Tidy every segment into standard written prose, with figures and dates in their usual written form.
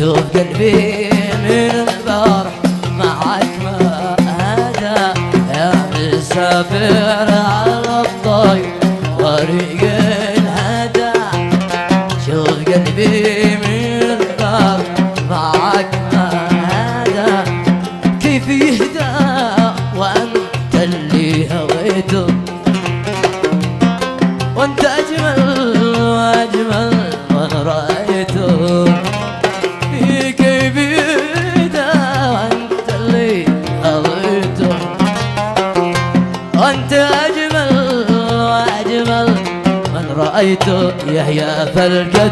شوف قلبي من البارح معك ما هذا يا مسافر على الطريق طريق الهدى. شوف قلبي من البارح معك ما هذا كيف يهدى وانت اللي هويته وانت اجمل واجمل من رايته. كيف يهدى وانت اللي هويته وانت اجمل واجمل من رايته. يا فالقد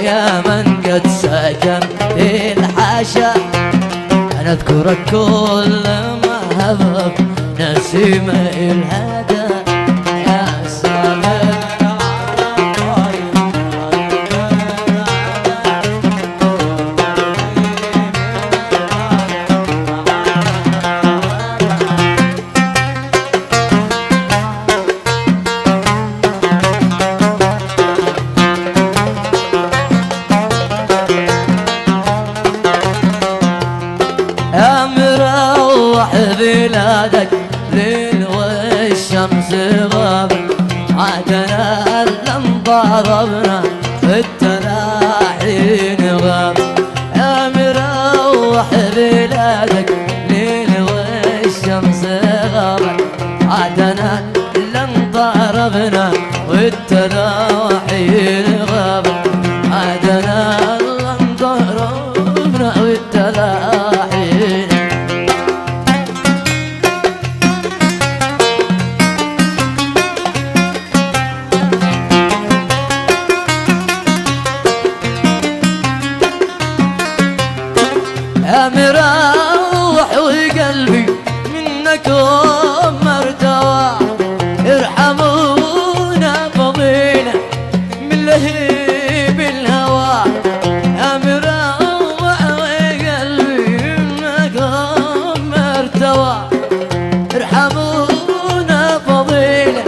يا من قد سكن في الحاشا انا اذكرك كل ما هبب نسيم الهدى. يا سلام يا مروح بلادك ليل والشمس غابت عادنا لم ضربنا التلاحين غاب. يا مروح بلادك ليل والشمس غابت عادنا لم ضربنا والتلاحين غابت عادنا لم ضربنا والتلاحين. يا مروح وقلبي منك مرتوى ارحمونا فضينا من لهيب الهوى. يا مروح وقلبي منك مرتوى ارحمونا فضينا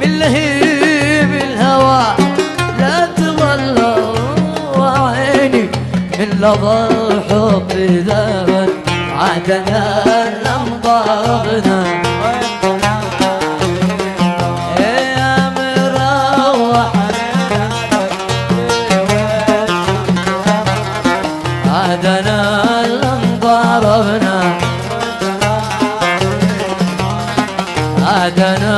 من لهيب الهوى. لا تضلوا عيني من لظى الحب ذابت عادنا لم ضربنا. يا مروح عادنا لم ضربنا عادنا